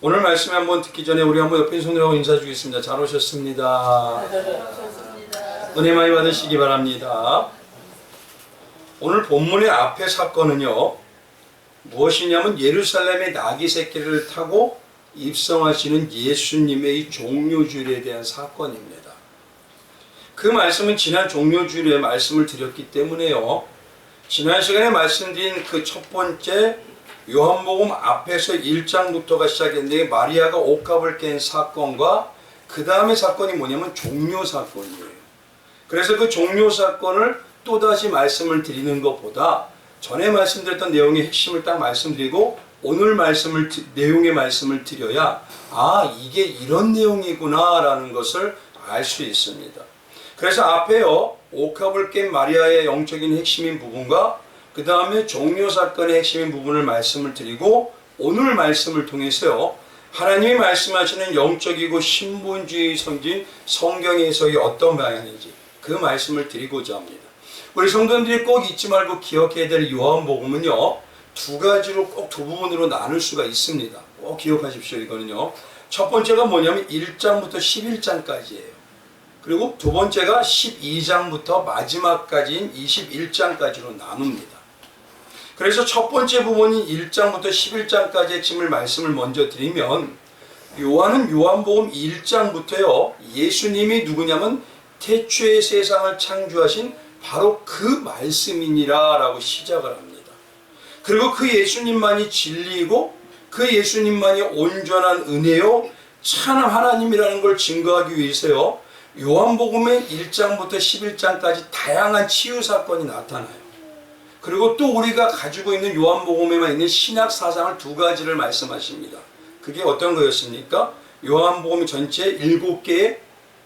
오늘 말씀 한번 듣기 전에 우리 한번 옆에 손들하고 인사 주겠습니다. 잘 오셨습니다. 은혜 많이 받으시기 바랍니다. 오늘 본문의 앞에 사건은요, 무엇이냐면 예루살렘의 나귀 새끼를 타고 입성하시는 예수님의 이 종료주일에 대한 사건입니다. 그 말씀은 지난 종료주일에 말씀을 드렸기 때문에요, 지난 시간에 말씀드린 그 첫 번째 요한복음 앞에서 1장부터가 시작했는데 마리아가 옥합을 깬 사건과 그 다음에 사건이 뭐냐면 종료 사건이에요. 그래서 그 종료 사건을 또다시 말씀을 드리는 것보다 전에 말씀드렸던 내용의 핵심을 딱 말씀드리고 오늘 내용의 말씀을 드려야 이게 이런 내용이구나 라는 것을 알 수 있습니다. 그래서 앞에요, 옥합을 깬 마리아의 영적인 핵심인 부분과 그 다음에 종료 사건의 핵심인 부분을 말씀을 드리고 오늘 말씀을 통해서요, 하나님이 말씀하시는 영적이고 신본주의 성진 성경 해석이 어떤 방향인지 그 말씀을 드리고자 합니다. 우리 성도님들이 꼭 잊지 말고 기억해야 될 요한복음은요, 두 가지로 꼭 두 부분으로 나눌 수가 있습니다. 꼭 기억하십시오. 이거는요, 첫 번째가 뭐냐면 1장부터 11장까지예요. 그리고 두 번째가 12장부터 마지막까지인 21장까지로 나눕니다. 그래서 첫 번째 부분인 1장부터 11장까지의 핵심을 말씀을 먼저 드리면, 요한은 요한복음 1장부터요, 예수님이 누구냐면 태초에 세상을 창조하신 바로 그 말씀이니라 라고 시작을 합니다. 그리고 그 예수님만이 진리이고 그 예수님만이 온전한 은혜요 참 하나님이라는 걸 증거하기 위해서요, 요한복음의 1장부터 11장까지 다양한 치유 사건이 나타나요. 그리고 또 우리가 가지고 있는 요한복음에만 있는 신약 사상을 두 가지를 말씀하십니다. 그게 어떤 거였습니까? 요한복음 전체 7개의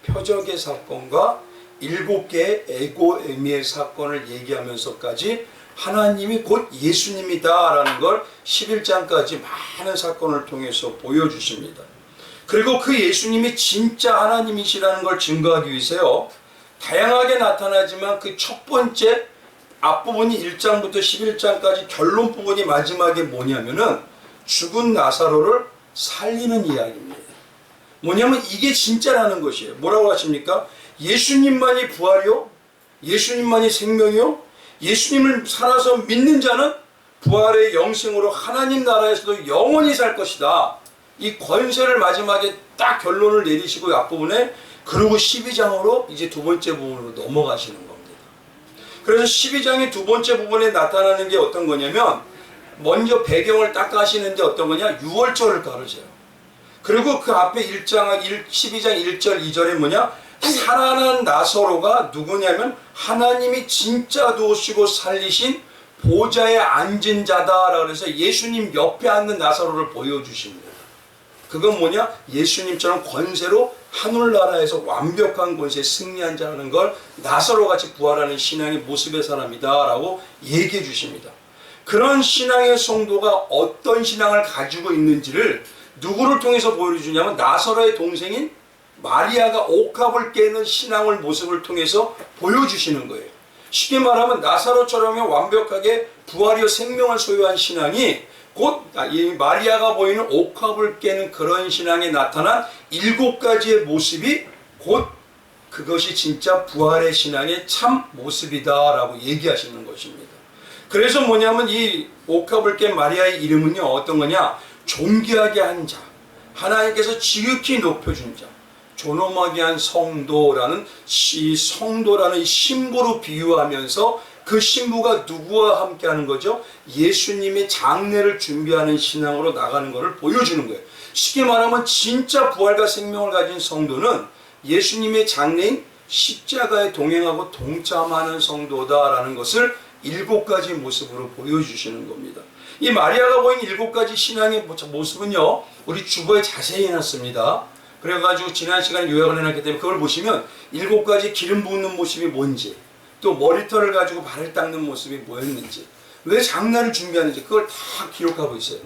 표적의 사건과 7개의 에고에미의 사건을 얘기하면서까지 하나님이 곧 예수님이다 라는 걸 11장까지 많은 사건을 통해서 보여주십니다. 그리고 그 예수님이 진짜 하나님이시라는 걸 증거하기 위해서요, 다양하게 나타나지만 그 첫 번째 앞부분이 1장부터 11장까지 결론 부분이 마지막에 뭐냐면은 죽은 나사로를 살리는 이야기입니다. 뭐냐면 이게 진짜라는 것이에요. 뭐라고 하십니까? 예수님만이 부활이요, 예수님만이 생명이요, 예수님을 살아서 믿는 자는 부활의 영생으로 하나님 나라에서도 영원히 살 것이다. 이 권세를 마지막에 딱 결론을 내리시고 앞부분에, 그리고 12장으로 이제 두 번째 부분으로 넘어가시는 겁니다. 그래서 12장의 두 번째 부분에 나타나는 게 어떤 거냐면, 먼저 배경을 딱 가시는데 어떤 거냐, 유월절을 가르쳐요. 그리고 그 앞에 12장 1절 2절에 뭐냐, 살아난 나사로가 누구냐면 하나님이 진짜 도우시고 살리신 보좌에 앉은 자다라고 해서 예수님 옆에 앉는 나사로를 보여주십니다. 그건 뭐냐, 예수님처럼 권세로 하늘나라에서 완벽한 권세에 승리한 자라는 걸 나사로같이 부활하는 신앙의 모습의 사람이다 라고 얘기해 주십니다. 그런 신앙의 성도가 어떤 신앙을 가지고 있는지를 누구를 통해서 보여주냐면 나사로의 동생인 마리아가 옥합을 깨는 신앙을 모습을 통해서 보여주시는 거예요. 쉽게 말하면 나사로처럼 완벽하게 부활이요 생명을 소유한 신앙이 곧 이 마리아가 보이는 옥합을 깨는 그런 신앙에 나타난 7가지의 모습이 곧 그것이 진짜 부활의 신앙의 참 모습이다 라고 얘기하시는 것입니다. 그래서 뭐냐면 이 옥합을 깬 마리아의 이름은요, 어떤 거냐, 존귀하게 한 자, 하나님께서 지극히 높여준 자, 존엄하게 한 성도라는 성도라는 신부로 비유하면서 그 신부가 누구와 함께 하는 거죠? 예수님의 장례를 준비하는 신앙으로 나가는 것을 보여주는 거예요. 쉽게 말하면 진짜 부활과 생명을 가진 성도는 예수님의 장례인 십자가에 동행하고 동참하는 성도다라는 것을 7가지 모습으로 보여주시는 겁니다. 이 마리아가 보인 7가지 신앙의 모습은요, 우리 주보에 자세히 해놨습니다. 그래가지고 지난 시간에 요약을 해놨기 때문에 그걸 보시면 7가지 기름 붓는 모습이 뭔지, 또 머리털을 가지고 발을 닦는 모습이 뭐였는지, 왜 장례를 준비하는지 그걸 다 기록하고 있어요.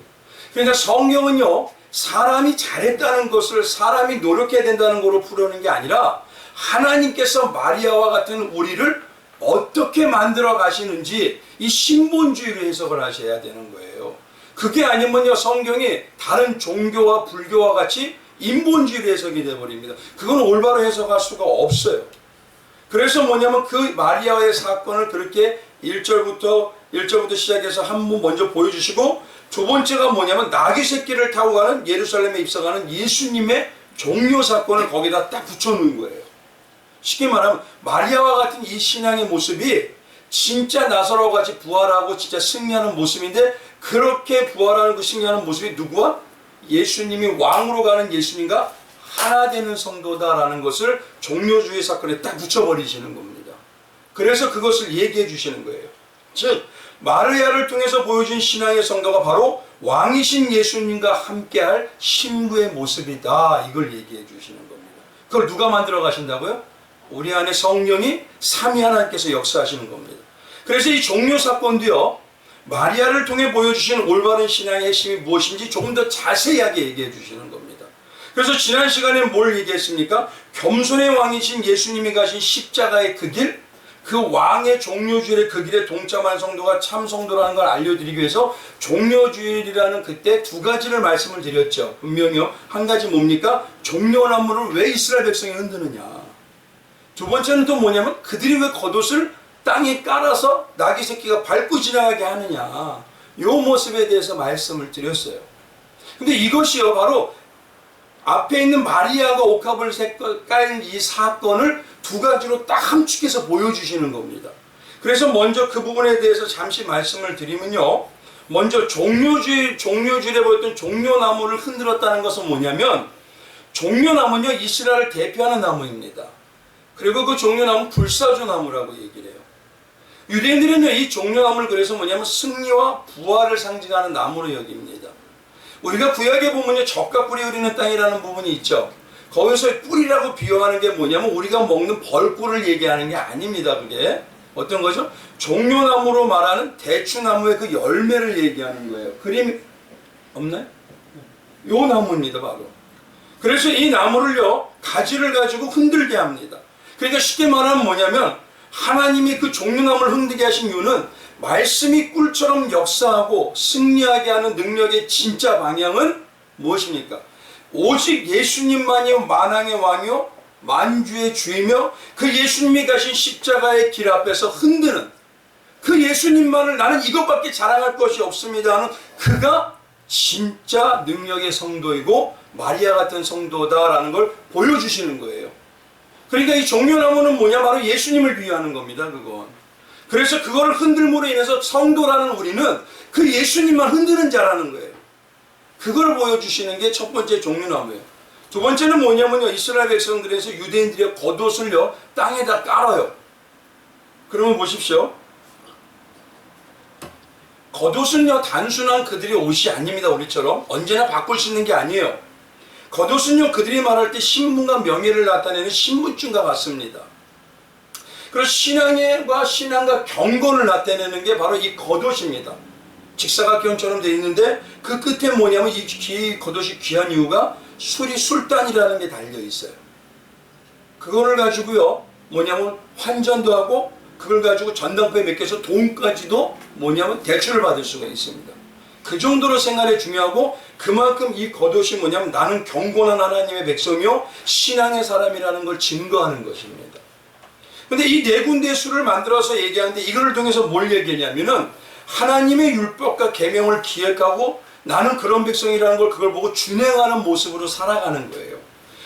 그러니까 성경은요, 사람이 잘했다는 것을 사람이 노력해야 된다는 거로 풀어내는 게 아니라 하나님께서 마리아와 같은 우리를 어떻게 만들어 가시는지 이 신본주의로 해석을 하셔야 되는 거예요. 그게 아니면요, 성경이 다른 종교와 불교와 같이 인본주의로 해석이 되어버립니다. 그건 올바로 해석할 수가 없어요. 그래서 뭐냐면 그 마리아의 사건을 그렇게 1절부터 시작해서 한 번 먼저 보여주시고, 두 번째가 뭐냐면 나귀 새끼를 타고 가는 예루살렘에 입성하는 예수님의 종료 사건을 거기다 딱 붙여놓은 거예요. 쉽게 말하면 마리아와 같은 이 신앙의 모습이 진짜 나사로와 같이 부활하고 진짜 승리하는 모습인데, 그렇게 부활하는 그 승리하는 모습이 누구와? 예수님이 왕으로 가는 예수님과 하나 되는 성도다라는 것을 종료주의 사건에 딱 붙여버리시는 겁니다. 그래서 그것을 얘기해 주시는 거예요. 즉 마리아를 통해서 보여준 신앙의 성도가 바로 왕이신 예수님과 함께할 신부의 모습이다, 이걸 얘기해 주시는 겁니다. 그걸 누가 만들어 가신다고요? 우리 안에 성령이 삼위 하나님께서 역사하시는 겁니다. 그래서 이 종료 사건도요, 마리아를 통해 보여주시는 올바른 신앙의 핵심이 무엇인지 조금 더 자세하게 얘기해 주시는 겁니다. 그래서 지난 시간에 뭘 얘기했습니까? 겸손의 왕이신 예수님이 가신 십자가의 그 길, 그 왕의 종료주일의 그 길에 동참한 성도가 참 성도라는 걸 알려드리기 위해서 종료주일이라는 그때 두 가지를 말씀을 드렸죠. 분명히요. 한 가지 뭡니까? 종려나무를 왜 이스라엘 백성이 흔드느냐. 두 번째는 또 뭐냐면 그들이 왜 겉옷을 땅에 깔아서 나귀 새끼가 밟고 지나가게 하느냐, 이 모습에 대해서 말씀을 드렸어요. 근데 이것이요, 바로 앞에 있는 마리아가 옥합을 깔 이 사건을 두 가지로 딱 함축해서 보여주시는 겁니다. 그래서 먼저 그 부분에 대해서 잠시 말씀을 드리면요, 먼저 종료주일에 보였던 종려나무를 흔들었다는 것은 뭐냐면, 종려나무는요 이스라엘을 대표하는 나무입니다. 그리고 그 종려나무는 불사조나무라고 얘기를 해요. 유대인들은요 이 종려나무를 그래서 뭐냐면 승리와 부활을 상징하는 나무로 여깁니다. 우리가 구약에 보면요 젖과 꿀이 흐르는 땅이라는 부분이 있죠. 거기서 꿀이라고 비유하는 게 뭐냐면 우리가 먹는 벌꿀을 얘기하는 게 아닙니다. 그게 어떤 거죠? 종려나무로 말하는 대추나무의 그 열매를 얘기하는 거예요. 그림이 없나요? 요 나무입니다 바로. 그래서 이 나무를요 가지를 가지고 흔들게 합니다. 그러니까 쉽게 말하면 뭐냐면 하나님이 그 종려나무를 흔들게 하신 이유는 말씀이 꿀처럼 역사하고 승리하게 하는 능력의 진짜 방향은 무엇입니까? 오직 예수님만이 만왕의 왕이요 만주의 주이며 그 예수님이 가신 십자가의 길 앞에서 흔드는 그 예수님만을 나는 이것밖에 자랑할 것이 없습니다 하는 그가 진짜 능력의 성도이고 마리아 같은 성도다라는 걸 보여주시는 거예요. 그러니까 이 종려나무는 뭐냐? 바로 예수님을 비유하는 겁니다. 그건. 그래서 그거를 흔들므로 인해서 성도라는 우리는 그 예수님만 흔드는 자라는 거예요. 그걸 보여주시는 게 첫 번째 종려나무예요. 두 번째는 뭐냐면요, 이스라엘 백성들에서 유대인들이 겉옷을요 땅에다 깔아요. 그러면 보십시오. 겉옷은요 단순한 그들의 옷이 아닙니다. 우리처럼 언제나 바꿀 수 있는 게 아니에요. 겉옷은요 그들이 말할 때 신분과 명예를 나타내는 신분증과 같습니다. 그래서 신앙과 경건을 나타내는 게 바로 이 겉옷입니다. 직사각형처럼 되어 있는데 그 끝에 뭐냐면 이 겉옷이 귀한 이유가 술단이라는 게 달려 있어요. 그거를 가지고요 뭐냐면 환전도 하고 그걸 가지고 전당포에 맡겨서 돈까지도 뭐냐면 대출을 받을 수가 있습니다. 그 정도로 생활에 중요하고 그만큼 이 겉옷이 뭐냐면 나는 경건한 하나님의 백성이요 신앙의 사람이라는 걸 증거하는 것입니다. 근데 이 네 군데의 수를 만들어서 얘기하는데 이거를 통해서 뭘 얘기하냐면은 하나님의 율법과 계명을 기획하고 나는 그런 백성이라는 걸 그걸 보고 준행하는 모습으로 살아가는 거예요.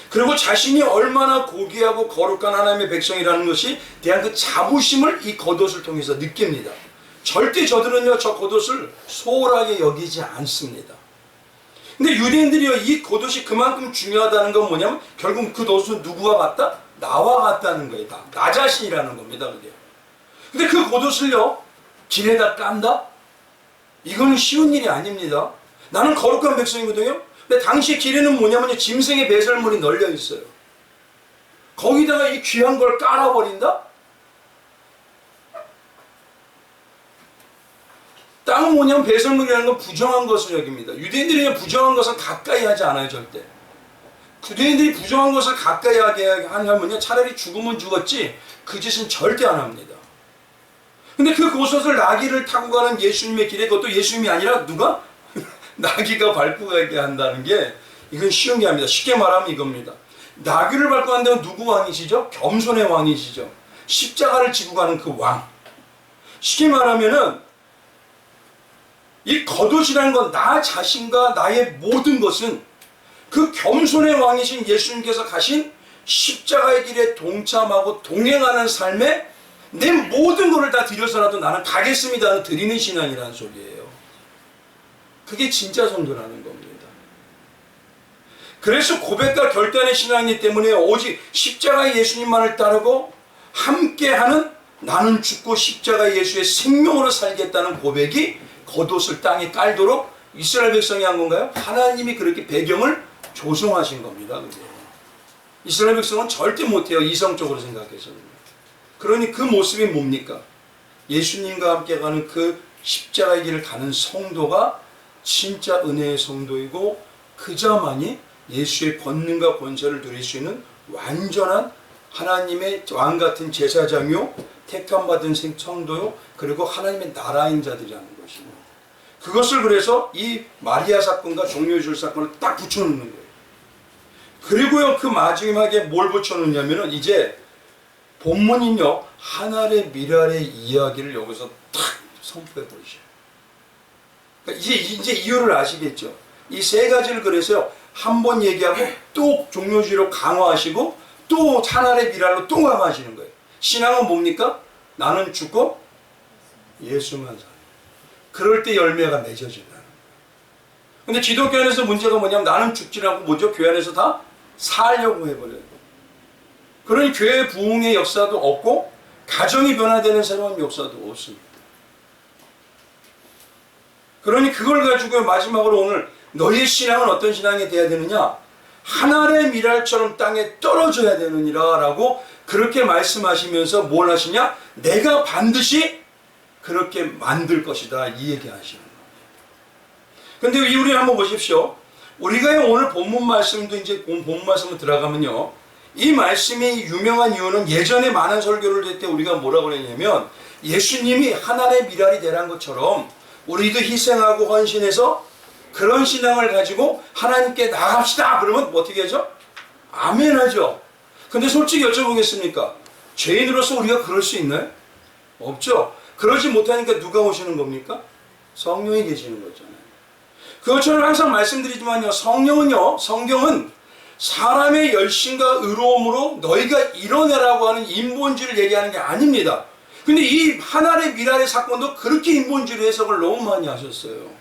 그리고 자신이 얼마나 고귀하고 거룩한 하나님의 백성이라는 것이 대한 그 자부심을 이 겉옷을 통해서 느낍니다. 절대 저들은요 저 겉옷을 소홀하게 여기지 않습니다. 근데 유대인들이요 이 겉옷이 그만큼 중요하다는 건 뭐냐면 결국 그 겉옷은 누구와 같다? 나와 같다는 거예요. 나 자신이라는 겁니다. 그게. 근데 그 겉옷을요 길에다 깐다? 이거는 쉬운 일이 아닙니다. 나는 거룩한 백성이거든요. 근데 당시 길에는 뭐냐면 짐승의 배설물이 널려 있어요. 거기다가 이 귀한 걸 깔아버린다? 땅은 뭐냐면 배설물이라는 건 부정한 것을 여깁니다. 유대인들이 그냥 부정한 것을 가까이 하지 않아요, 절대. 유대인들이 부정한 것을 가까이 하게 하면요, 차라리 죽으면 죽었지, 그 짓은 절대 안 합니다. 근데 그 겉옷을 나귀를 타고 가는 예수님의 길에 그것도 예수님이 아니라 누가? 나귀가 밟고 가게 한다는 게 이건 쉬운 게 아닙니다. 쉽게 말하면 이겁니다. 나귀를 밟고 간다면 누구 왕이시죠? 겸손의 왕이시죠. 십자가를 지고 가는 그 왕. 쉽게 말하면은 이 겉옷이라는 건 나 자신과 나의 모든 것은 그 겸손의 왕이신 예수님께서 가신 십자가의 길에 동참하고 동행하는 삶에 내 모든 것을 다 드려서라도 나는 가겠습니다는 드리는 신앙이라는 소리예요. 그게 진짜 성도라는 겁니다. 그래서 고백과 결단의 신앙이기 때문에 오직 십자가의 예수님만을 따르고 함께하는 나는 죽고 십자가 예수의 생명으로 살겠다는 고백이 겉옷을 땅에 깔도록 이스라엘 백성이 한 건가요? 하나님이 그렇게 배경을 조성하신 겁니다. 그게. 이스라엘 백성은 절대 못해요. 이성적으로 생각해서는. 그러니 그 모습이 뭡니까? 예수님과 함께 가는 그 십자가의 길을 가는 성도가 진짜 은혜의 성도이고 그자만이 예수의 권능과 권세를 누릴 수 있는 완전한 하나님의 왕같은 제사장이요 택함받은 성도요 그리고 하나님의 나라인 자들이라는 것입니다. 그것을 그래서 이 마리아 사건과 종려줄 사건을 딱 붙여놓는 거예요. 그리고요 그 마지막에 뭘 붙여놓냐면은 이제 본문은요 하늘의 미랄의 이야기를 여기서 탁 선포해 버리셔요. 그러니까 이제 이유를 아시겠죠? 이 세 가지를 그래서요 한 번 얘기하고 또 종료주의로 강화하시고 또 하늘의 미랄로 또 강화하시는 거예요. 신앙은 뭡니까? 나는 죽고 예수만 살아. 그럴 때 열매가 맺어진다는 거예요. 근데 기독교 안에서 문제가 뭐냐면 나는 죽지 않고 뭐죠? 교회 안에서 다 살려고 해버려요. 그러니 교회 부흥의 역사도 없고 가정이 변화되는 새로운 역사도 없습니다. 그러니 그걸 가지고 마지막으로 오늘 너희의 신앙은 어떤 신앙이 돼야 되느냐? 하늘의 미랄처럼 땅에 떨어져야 되느니라 라고 그렇게 말씀하시면서 뭘 하시냐? 내가 반드시 그렇게 만들 것이다 이 얘기 하시는 거예요. 근데 우리 한번 보십시오. 우리가 오늘 본문 말씀도 이제 본문 말씀으로 들어가면요 이 말씀이 유명한 이유는 예전에 많은 설교를 할 때 우리가 뭐라고 그랬냐면 예수님이 하늘의 미랄이 되란 것처럼 우리도 희생하고 헌신해서 그런 신앙을 가지고 하나님께 나갑시다 그러면 뭐 어떻게 하죠? 아멘 하죠. 근데 솔직히 여쭤보겠습니까? 죄인으로서 우리가 그럴 수 있나요? 없죠. 그러지 못하니까 누가 오시는 겁니까? 성령이 계시는 거잖아요. 그것처럼 항상 말씀드리지만요 성경은 사람의 열심과 의로움으로 너희가 이뤄내라고 하는 인본주의를 얘기하는 게 아닙니다. 근데 이 하늘의 미랄의 사건도 그렇게 인본주의 해석을 너무 많이 하셨어요.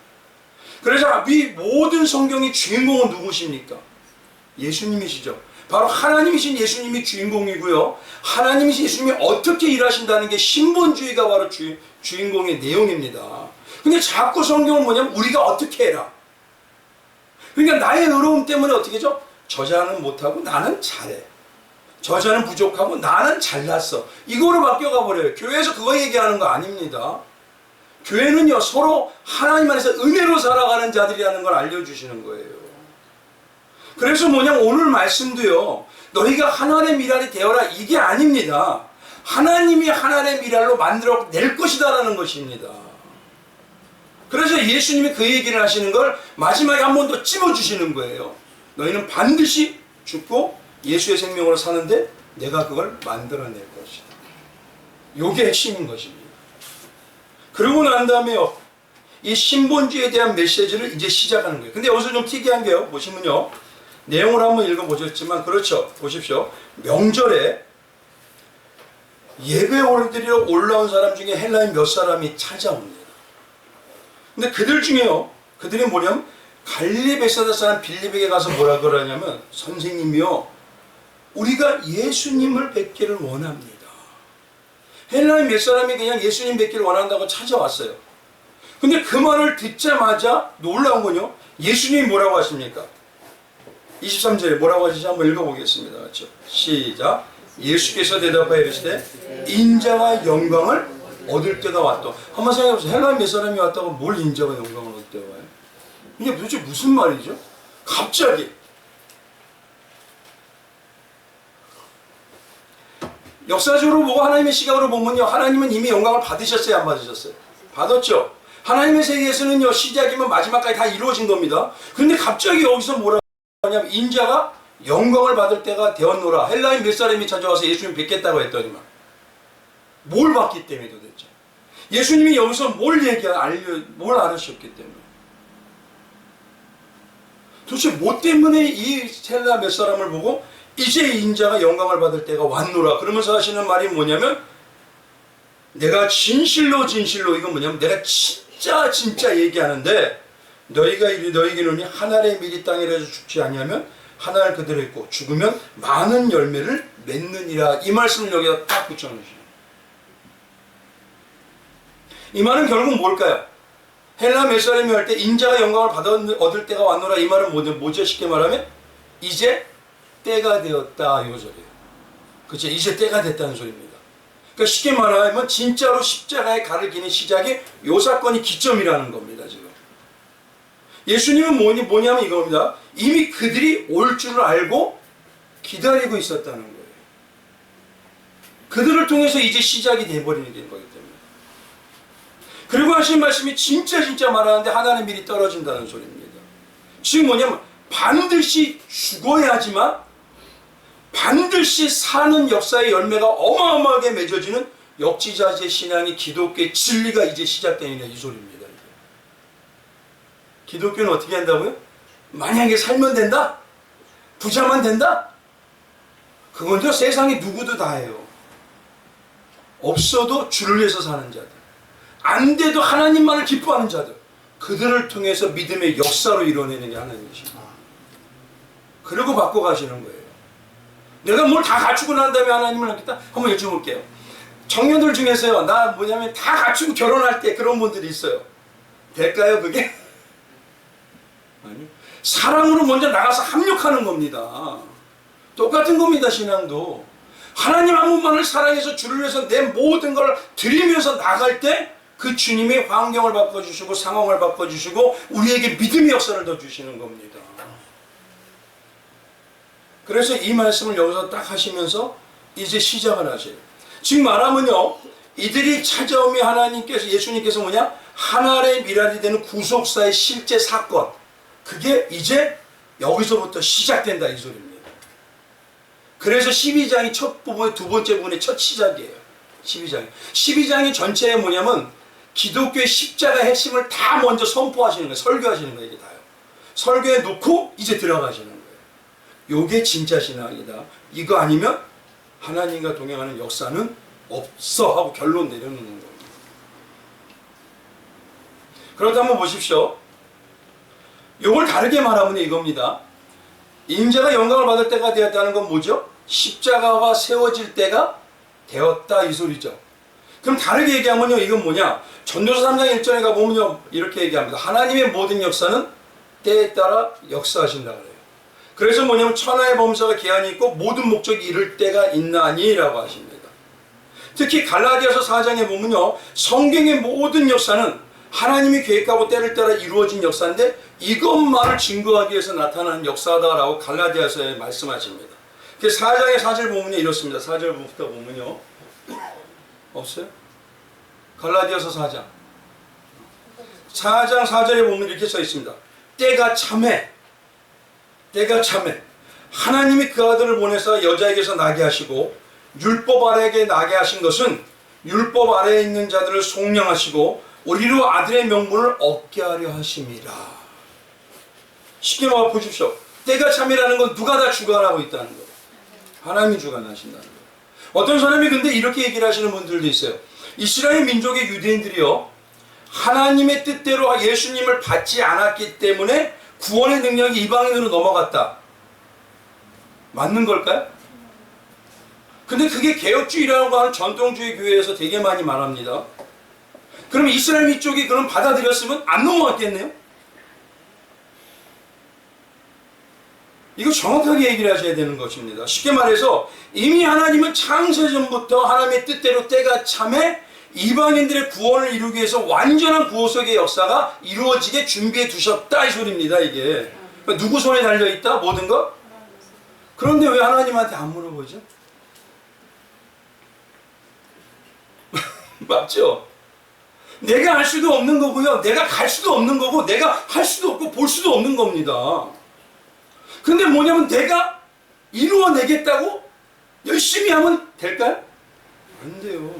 그래서 이 모든 성경의 주인공은 누구십니까? 예수님이시죠. 바로 하나님이신 예수님이 주인공이고요. 하나님이신 예수님이 어떻게 일하신다는 게 신본주의가 바로 주인공의 내용입니다. 근데 자꾸 성경은 뭐냐면 우리가 어떻게 해라. 그러니까 나의 의로움 때문에 어떻게 하죠? 저자는 못하고 나는 잘해. 저자는 부족하고 나는 잘났어. 이거로 바뀌어가 버려요. 교회에서 그거 얘기하는 거 아닙니다. 교회는요 서로 하나님 안에서 은혜로 살아가는 자들이라는 걸 알려주시는 거예요. 그래서 뭐냐면 오늘 말씀도요 너희가 하늘의 미랄이 되어라 이게 아닙니다. 하나님이 하늘의 미랄로 만들어 낼 것이다 라는 것입니다. 그래서 예수님이 그 얘기를 하시는 걸 마지막에 한 번 더 찝어주시는 거예요. 너희는 반드시 죽고 예수의 생명으로 사는데 내가 그걸 만들어낼 것이다. 이게 핵심인 것입니다. 그러고 난 다음에요 이 신본주의에 대한 메시지를 이제 시작하는 거예요. 근데 여기서 좀 특이한 게요 보시면요 내용을 한번 읽어보셨지만 그렇죠. 보십시오. 명절에 예배 올드리러 올라온 사람 중에 헬라인 몇 사람이 찾아옵니다. 근데 그들 중에요 그들이 뭐냐면 갈릴리 베사다 사람 빌립에게 가서 뭐라 그러냐면 선생님이요 우리가 예수님을 뵙기를 원합니다. 헬라인 몇 사람이 그냥 예수님 뵙기를 원한다고 찾아왔어요. 근데 그 말을 듣자마자 놀라운 건요 예수님이 뭐라고 하십니까? 23절에 뭐라고 하시지 한번 읽어보겠습니다. 그렇죠? 시작. 예수께서 대답하여 이르시되 인자와 영광을 얻을 때가 왔다. 한번 생각해보세요. 헬라인 몇 사람이 왔다고 뭘 인자와 영광을 얻을 때가 와요? 이게 도대체 무슨 말이죠? 갑자기 역사적으로 보고 하나님의 시각으로 보면요 하나님은 이미 영광을 받으셨어요 안 받으셨어요? 받았죠. 하나님의 세계에서는요, 시작이면 마지막까지 다 이루어진 겁니다. 그런데 갑자기 여기서 뭐라 하냐면 인자가 영광을 받을 때가 되었노라. 헬라인 몇 사람이 찾아와서 예수님 뵙겠다고 했더니만 뭘 받기 때문에 도대체? 예수님이 여기서 뭘 뭘 알으셨기 때문에? 도대체 뭐 때문에 이 헬라 몇 사람을 보고 이제 인자가 영광을 받을 때가 왔노라 그러면서 하시는 말이 뭐냐면, 내가 진실로 이건 뭐냐면 내가 진짜 얘기하는데 너희가 이르노니 한 알의 밀이 땅이라서 죽지 아니하면 한 알 그대로 있고 죽으면 많은 열매를 맺느니라. 이 말씀을 여기다 딱 붙여놓으시죠. 이 말은 결국 뭘까요? 헬라 몇 사람이 할 때 인자가 영광을 얻을 때가 왔노라. 이 말은 뭐죠? 쉽게 말하면 이제 때가 되었다 이 소리예요. 그렇죠? 이제 때가 됐다는 소리입니다. 그러니까 쉽게 말하면 진짜로 십자가의 갈을 기는 시작이 요 사건이 기점이라는 겁니다. 지금 예수님은 뭐냐면 이겁니다. 이미 그들이 올 줄을 알고 기다리고 있었다는 거예요. 그들을 통해서 이제 시작이 돼버리는 거기 때문에. 그리고 하신 말씀이 진짜 말하는데 하나님의 밀이 떨어진다는 소리입니다. 지금 뭐냐면 반드시 죽어야지만 반드시 사는 역사의 열매가 어마어마하게 맺어지는 역지자재 신앙이 기독교의 진리가 이제 시작되는 이 소리입니다. 기독교는 어떻게 한다고요? 만약에 살면 된다? 부자만 된다? 그건 세상에 누구도 다 해요. 없어도 주를 위해서 사는 자들, 안 돼도 하나님만을 기뻐하는 자들, 그들을 통해서 믿음의 역사로 이뤄내는 게 하나님이십니다. 그리고 바꿔가시는 거예요. 내가 뭘 다 갖추고 난 다음에 하나님을 하겠다? 한번 여쭤볼게요. 청년들 중에서요, 나 뭐냐면 다 갖추고 결혼할 때 그런 분들이 있어요. 될까요, 그게? 아니, 사랑으로 먼저 나가서 합력하는 겁니다. 똑같은 겁니다, 신앙도. 하나님 한 분만을 사랑해서 주를 위해서 내 모든 걸 드리면서 나갈 때 그 주님이 환경을 바꿔주시고 상황을 바꿔주시고 우리에게 믿음의 역사를 더 주시는 겁니다. 그래서 이 말씀을 여기서 딱 하시면서 이제 시작을 하세요. 지금 말하면요, 이들이 찾아오며 예수님께서 뭐냐? 하나의 미랄이 되는 구속사의 실제 사건, 그게 이제 여기서부터 시작된다 이 소리입니다. 그래서 12장이 첫 부분의 두 번째 부분의 첫 시작이에요. 12장이 전체에 뭐냐면 기독교의 십자가 핵심을 다 먼저 선포하시는 거예요. 설교하시는 거예요. 이게 다요. 설교에 놓고 이제 들어가시는 거예요. 요게 진짜 신앙이다. 이거 아니면 하나님과 동행하는 역사는 없어 하고 결론 내려놓는 겁니다. 그렇다면 보십시오. 요걸 다르게 말하면 이겁니다. 인자가 영광을 받을 때가 되었다는 건 뭐죠? 십자가가 세워질 때가 되었다 이 소리죠. 그럼 다르게 얘기하면요, 이건 뭐냐? 전도서 3장 1절에 가보면요, 이렇게 얘기합니다. 하나님의 모든 역사는 때에 따라 역사하신다 그래요. 그래서 뭐냐면 천하의 범사가 기한이 있고 모든 목적이 이를 때가 있나니 라고 하십니다. 특히 갈라디아서 4장에 보면요, 성경의 모든 역사는 하나님이 계획하고 때를 따라 이루어진 역사인데 이것만을 증거하기 위해서 나타나는 역사다라고 갈라디아서에 말씀하십니다. 그 4장의 4절 보면요, 이렇습니다. 4절부터 보면요, 없어요? 갈라디아서 4장 4절에 보면 이렇게 써 있습니다. 때가 참해 하나님이 그 아들을 보내서 여자에게서 나게 하시고 율법 아래에게 나게 하신 것은 율법 아래에 있는 자들을 속량하시고 우리로 아들의 명분을 얻게 하려 하심이라. 쉽게 말해 보십시오. 때가 참이라는 건 누가 다 주관하고 있다는 거예요. 하나님이 주관하신다는 거예요. 어떤 사람이 근데 이렇게 얘기를 하시는 분들도 있어요. 이스라엘 민족의 유대인들이요, 하나님의 뜻대로 예수님을 받지 않았기 때문에 구원의 능력이 이방인으로 넘어갔다. 맞는 걸까요? 근데 그게 개혁주의라고 하는 전통주의 교회에서 되게 많이 말합니다. 그럼 이스라엘 민족이 그럼 받아들였으면 안 넘어갔겠네요? 이거 정확하게 얘기를 하셔야 되는 것입니다. 쉽게 말해서 이미 하나님은 창세전부터 하나님의 뜻대로 때가 참에 이방인들의 구원을 이루기 위해서 완전한 구속의 역사가 이루어지게 준비해 두셨다 이 소리입니다. 이게 그러니까 누구 손에 달려있다? 모든 것? 그런데 왜 하나님한테 안 물어보죠? 맞죠? 내가 알 수도 없는 거고요. 내가 갈 수도 없는 거고 내가 할 수도 없고 볼 수도 없는 겁니다. 근데 뭐냐면 내가 이루어내겠다고 열심히 하면 될까요? 안 돼요.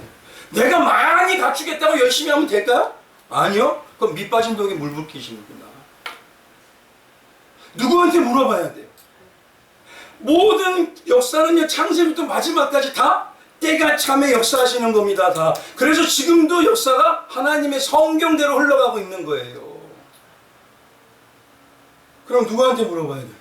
내가 많이 갖추겠다고 열심히 하면 될까요? 아니요. 그럼 밑 빠진 독에 물 붓기시는구나. 누구한테 물어봐야 돼요. 모든 역사는요, 창세부터 마지막까지 다 때가 참에 역사하시는 겁니다. 다. 그래서 지금도 역사가 하나님의 성경대로 흘러가고 있는 거예요. 그럼 누구한테 물어봐야 돼요?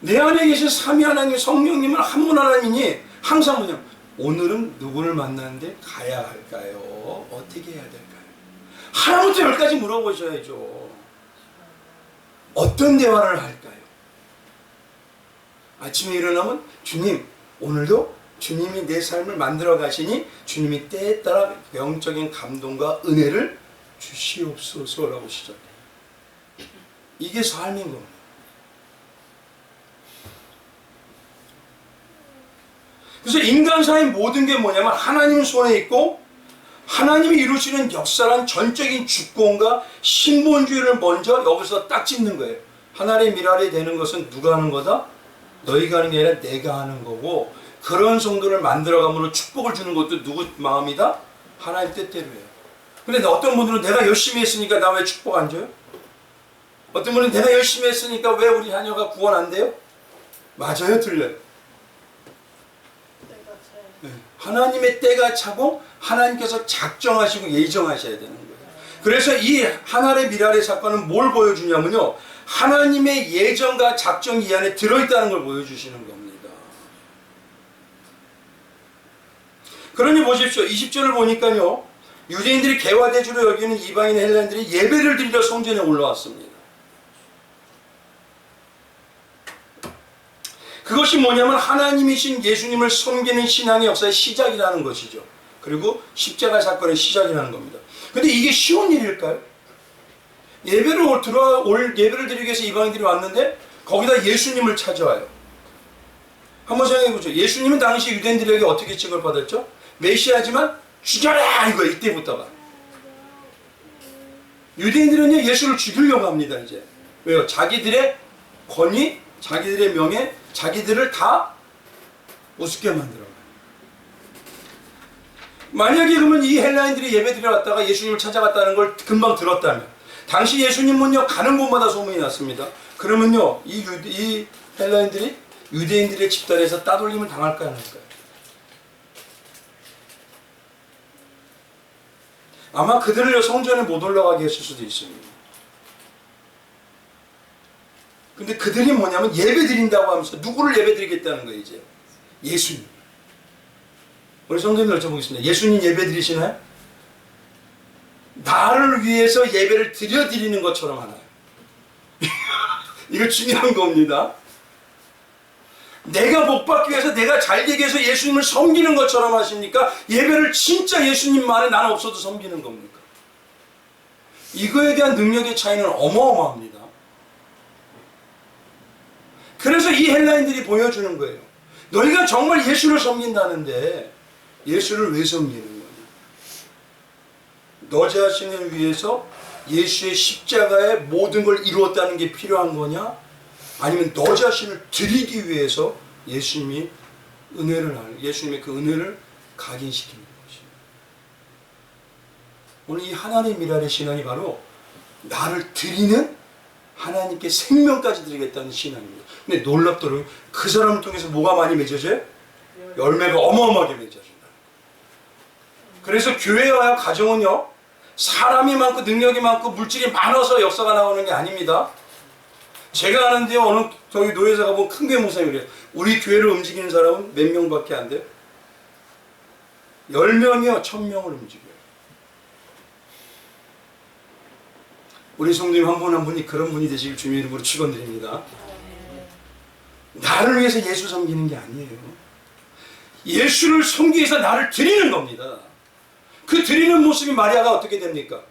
내 안에 계신 삼위 하나님 성령님은 한 분 하나님이니 항상 뭐냐, 오늘은 누구를 만나는데 가야 할까요? 어떻게 해야 될까요? 하나부터 열까지 물어보셔야죠. 어떤 대화를 할까요? 아침에 일어나면 주님, 오늘도 주님이 내 삶을 만들어 가시니 주님이 때에 따라 영적인 감동과 은혜를 주시옵소서라고 시작해요. 이게 삶인 겁니다. 그래서 인간사의 모든 게 뭐냐면 하나님 손에 있고 하나님이 이루시는 역사란 전적인 주권과 신본주의를 먼저 여기서 딱 짚는 거예요. 하나님의 미랄이 되는 것은 누가 하는 거다? 너희가 하는 게 아니라 내가 하는 거고, 그런 성도를 만들어감으로 축복을 주는 것도 누구 마음이다? 하나님 뜻대로예요. 근데 어떤 분들은 내가 열심히 했으니까 나 왜 축복 안 줘요? 어떤 분은 내가 열심히 했으니까 왜 우리 자녀가 구원 안 돼요? 맞아요, 틀려요? 네. 하나님의 때가 차고 하나님께서 작정하시고 예정하셔야 되는 거예요. 그래서 이 하나의 미랄의 사건은 뭘 보여주냐면요, 하나님의 예정과 작정이 이 안에 들어있다는 걸 보여주시는 겁니다. 그러니 보십시오. 20절을 보니까요, 유대인들이 개화대주로 여기는 이방인 헬라인들이 예배를 드리러 성전에 올라왔습니다. 그것이 뭐냐면 하나님이신 예수님을 섬기는 신앙의 역사의 시작이라는 것이죠. 그리고 십자가 사건의 시작이라는 겁니다. 근데 이게 쉬운 일일까요? 예배를 드리기 위해서 이방인들이 왔는데 거기다 예수님을 찾아와요. 한번 생각해보죠. 예수님은 당시 유대인들에게 어떻게 취급받았죠? 메시아지만 죽여라! 이거 이때부터가. 유대인들은요, 예수를 죽이려고 합니다, 이제. 왜요? 자기들의 권위, 자기들의 명예, 자기들을 다 우습게 만들어요. 만약에 그러면 이 헬라인들이 예배드리러 왔다가 예수님을 찾아갔다는 걸 금방 들었다면, 당시 예수님은요, 가는 곳마다 소문이 났습니다. 그러면요, 이 헬라인들이 유대인들의 집단에서 따돌림을 당할까 안 할까요? 아마 그들을 성전에 못 올라가게 했을 수도 있습니다. 근데 그들이 뭐냐면 예배 드린다고 하면서 누구를 예배 드리겠다는 거예요, 이제? 예수님. 우리 성도님들 여쭤보겠습니다. 예수님 예배 드리시나요? 나를 위해서 예배를 드리는 것처럼 하나요? 이거 중요한 겁니다. 내가 복 받기 위해서, 내가 잘 되기 위해서 예수님을 섬기는 것처럼 하십니까? 예배를 진짜 예수님만에 나는 없어도 섬기는 겁니까? 이거에 대한 능력의 차이는 어마어마합니다. 그래서 이 헬라인들이 보여주는 거예요. 너희가 정말 예수를 섬긴다는데 예수를 왜 섬기는 거냐? 너 자신을 위해서 예수의 십자가의 모든 걸 이루었다는 게 필요한 거냐? 아니면 너 자신을 드리기 위해서 예수님의 그 은혜를 각인시키는 것입니다. 오늘 이 하나님의 미랄의 신앙이 바로 나를 드리는, 하나님께 생명까지 드리겠다는 신앙입니다. 근데 놀랍도록 그 사람을 통해서 뭐가 많이 맺어져요? 열매가 어마어마하게 맺어진다. 그래서 교회와 가정은요, 사람이 많고 능력이 많고 물질이 많아서 역사가 나오는 게 아닙니다. 제가 아는데요, 어느 저기 노예사 가보면 큰 교회 목사님이 그래요. 우리 교회를 움직이는 사람은 몇 명밖에 안 돼요? 10명이요 1000명을 움직여요. 우리 성도님 한 분 한 분이 그런 분이 되시길 주님의 이름으로 축원드립니다. 나를 위해서 예수 섬기는 게 아니에요. 예수를 섬기기 위해서 나를 드리는 겁니다. 그 드리는 모습이 마리아가 어떻게 됩니까?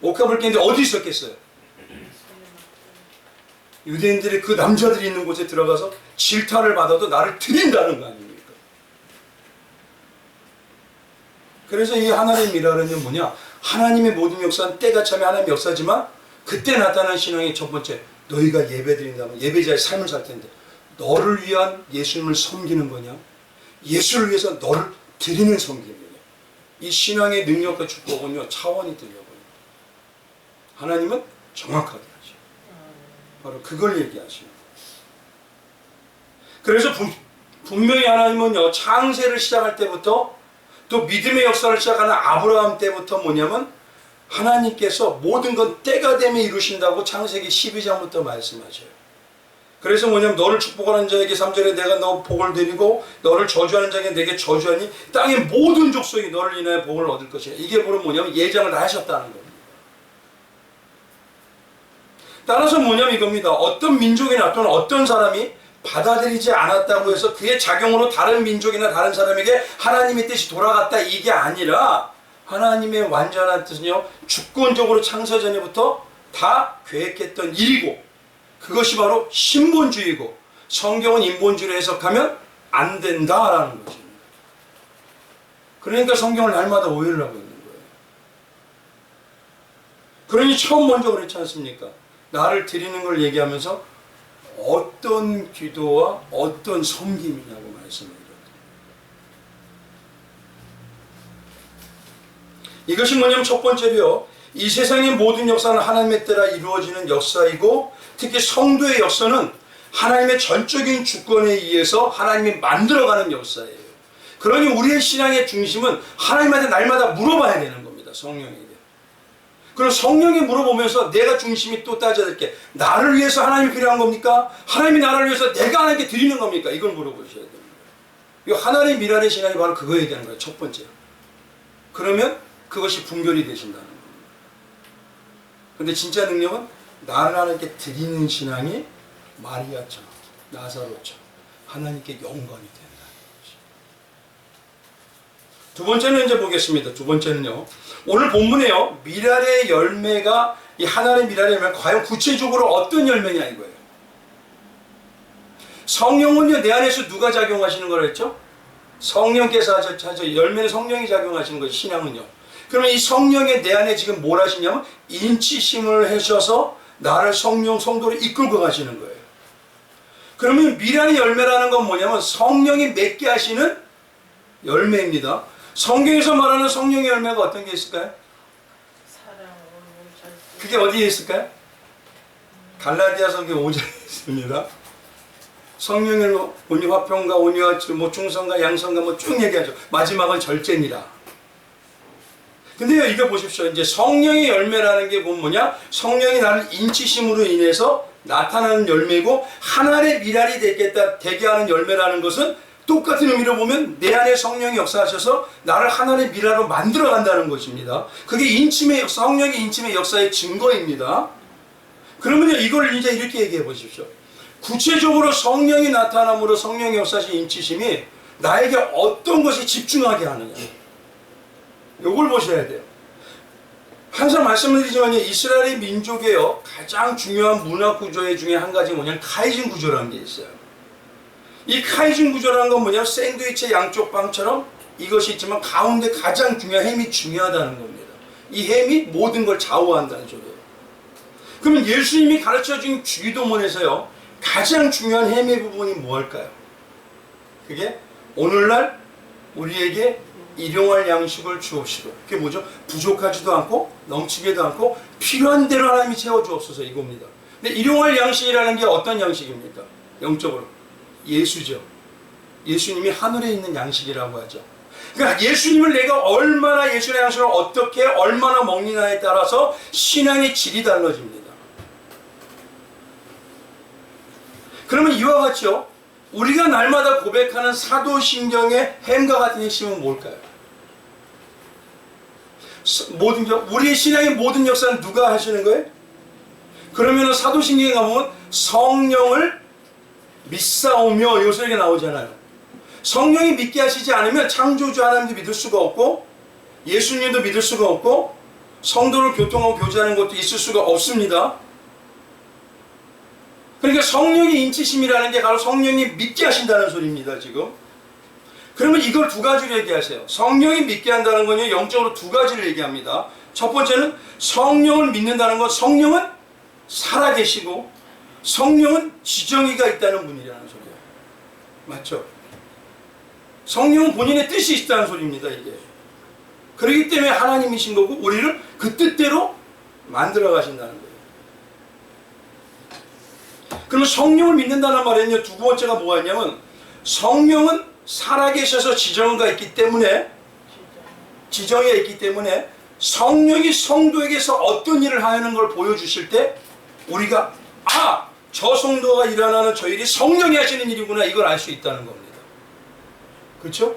옥합을 깼는데 어디 있었겠어요? 유대인들이 그 남자들이 있는 곳에 들어가서 질타를 받아도 나를 드린다는 거 아닙니까? 그래서 이 하나님의 미랄은요 뭐냐? 하나님의 모든 역사는 때가 참에 하나님의 역사지만 그때 나타난 신앙의 첫 번째, 너희가 예배드린다면 예배자의 삶을 살 텐데 너를 위한 예수님을 섬기는 거냐? 예수를 위해서 너를 드리는 섬김이냐? 이 신앙의 능력과 축복은요 차원이 들려버려요. 하나님은 정확하게 하죠. 바로 그걸 얘기하시는 거예요. 그래서 분명히 하나님은요 창세를 시작할 때부터 또 믿음의 역사를 시작하는 아브라함 때부터 뭐냐면 하나님께서 모든 건 때가 되면 이루신다고 창세기 12장부터 말씀하셔요. 그래서 뭐냐면 너를 축복하는 자에게 3절에 내가 너 복을 드리고 너를 저주하는 자에게 내게 저주하니 땅의 모든 족속이 너를 인하여 복을 얻을 것이야. 이게 바로 뭐냐면 예정을 다 하셨다는 겁니다. 따라서 뭐냐면 이겁니다. 어떤 민족이나 또는 어떤 사람이 받아들이지 않았다고 해서 그의 작용으로 다른 민족이나 다른 사람에게 하나님의 뜻이 돌아갔다 이게 아니라 하나님의 완전한 뜻은요 주권적으로 창세전에부터 다 계획했던 일이고 그것이 바로 신본주의고 성경은 인본주의로 해석하면 안 된다라는 것입니다. 그러니까 성경을 날마다 오해를 하고 있는 거예요. 그러니 처음 먼저 그렇지 않습니까? 나를 드리는 걸 얘기하면서 어떤 기도와 어떤 섬김이냐고 말씀을 드렸습니다. 이것이 뭐냐면 첫 번째로요. 이 세상의 모든 역사는 하나님의 따라 이루어지는 역사이고 특히 성도의 역사는 하나님의 전적인 주권에 의해서 하나님이 만들어가는 역사예요. 그러니 우리의 신앙의 중심은 하나님한테 날마다 물어봐야 되는 겁니다. 성령에게. 그럼 성령이 물어보면서 내가 중심이 또 따져야 될 게 나를 위해서 하나님이 필요한 겁니까? 하나님이 나를 위해서 내가 하나님께 드리는 겁니까? 이걸 물어보셔야 됩니다. 이 하나님 미랄의 신앙이 바로 그거 얘기하는 거예요. 첫 번째. 그러면 그것이 분별이 되신다는 겁니다. 근데 진짜 능력은 나를 하나님께 드리는 신앙이 마리아처럼 나사로처럼 하나님께 영광이 된다는 것이. 두 번째는 이제 보겠습니다. 두 번째는요. 오늘 본문에요. 미랄의 열매가 이 하나님의 미랄의 열매가 과연 구체적으로 어떤 열매냐 이거예요. 성령은요. 내 안에서 누가 작용하시는 거라 했죠? 성령께서 하죠. 열매는 성령이 작용하시는 거죠. 신앙은요. 그러면 이 성령의 내 안에 지금 뭘 하시냐면 인치심을 하셔서 나를 성도로 이끌고 가시는 거예요. 그러면 미랄의 열매라는 건 뭐냐면 성령이 맺게 하시는 열매입니다. 성경에서 말하는 성령의 열매가 어떤 게 있을까요? 그게 어디에 있을까요? 갈라디아서 5절에 있습니다. 성령의 온유 화평과 온유와 뭐 충성과 양성과 뭐 쭉 얘기하죠. 마지막은 절제니라. 근데요, 이거 보십시오. 이제 성령의 열매라는 게 뭐냐? 성령이 나를 인치심으로 인해서 나타나는 열매고 하나의 미랄이 되게 하는 열매라는 것은 똑같은 의미로 보면 내 안에 성령이 역사하셔서 나를 하나의 미랄로 만들어 간다는 것입니다. 그게 성령의 인침의 역사의 증거입니다. 그러면요, 이걸 이제 이렇게 얘기해 보십시오. 구체적으로 성령이 나타남으로 성령의 역사신 인치심이 나에게 어떤 것이 집중하게 하느냐. 이걸 보셔야 돼요. 항상 말씀드리지만 이스라엘의 민족의 가장 중요한 문화 구조 중에 한 가지 뭐냐면 카이진 구조라는 게 있어요. 이 카이진 구조라는 건 뭐냐면 샌드위치 양쪽 빵처럼 이것이 있지만 가운데 가장 중요한 햄이 중요하다는 겁니다. 이 햄이 모든 걸 좌우한다는 소리예요. 그러면 예수님이 가르쳐준 주기도문에서요 가장 중요한 햄의 부분이 무엇일까요? 그게 오늘날 우리에게 일용할 양식을 주옵시고, 그게 뭐죠? 부족하지도 않고 넘치게도 않고 필요한 대로 하나님이 채워주옵소서 이겁니다. 근데 일용할 양식이라는 게 어떤 양식입니까? 영적으로 예수죠. 예수님이 하늘에 있는 양식이라고 하죠. 그러니까 예수님을 내가 얼마나 예수의 양식을 어떻게 얼마나 먹느냐에 따라서 신앙의 질이 달라집니다. 그러면 이와 같이요, 우리가 날마다 고백하는 사도신경의 햄과 같은 핵심은 뭘까요? 우리의 신앙의 모든 역사는 누가 하시는 거예요? 그러면 사도신경에 가보면 성령을 믿사오며 이 소리가 나오잖아요. 성령이 믿게 하시지 않으면 창조주 하나님도 믿을 수가 없고 예수님도 믿을 수가 없고 성도를 교통하고 교제하는 것도 있을 수가 없습니다. 그러니까 성령의 인치심이라는 게 바로 성령이 믿게 하신다는 소리입니다. 지금 그러면 이걸 두 가지를 얘기하세요. 성령이 믿게 한다는 건요, 영적으로 두 가지를 얘기합니다. 첫 번째는 성령을 믿는다는 건 성령은 살아계시고 성령은 지정의가 있다는 분이라는 소리예요. 맞죠? 성령은 본인의 뜻이 있다는 소리입니다, 이게. 그렇기 때문에 하나님이신 거고 우리를 그 뜻대로 만들어 가신다는 거예요. 그러면 성령을 믿는다는 말에는요, 두 번째가 뭐가 있냐면 성령은 살아계셔서 지정의가 있기 때문에 성령이 성도에게서 어떤 일을 하는 걸 보여주실 때 우리가 저 성도가 일어나는 저 일이 성령이 하시는 일이구나, 이걸 알 수 있다는 겁니다. 그렇죠?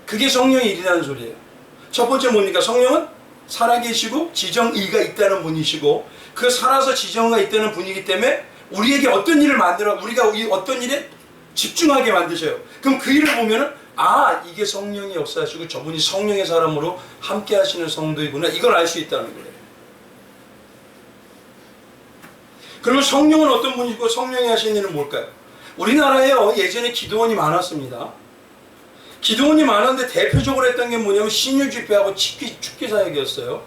그게 성령의 일이라는 소리예요. 첫 번째 뭡니까? 성령은 살아계시고 지정의가 있다는 분이시고 그 살아서 지정의가 있다는 분이기 때문에 우리에게 어떤 일을 만들어 우리가 어떤 일에 집중하게 만드셔요. 그럼 그 일을 보면은 이게 성령이 역사하시고 저분이 성령의 사람으로 함께 하시는 성도이구나, 이걸 알 수 있다는 거예요. 그러면 성령은 어떤 분이고 성령이 하시는 일은 뭘까요? 우리나라에요, 예전에 기도원이 많았습니다. 기도원이 많았는데 대표적으로 했던 게 뭐냐면 신유 집회하고 축기 사역이었어요.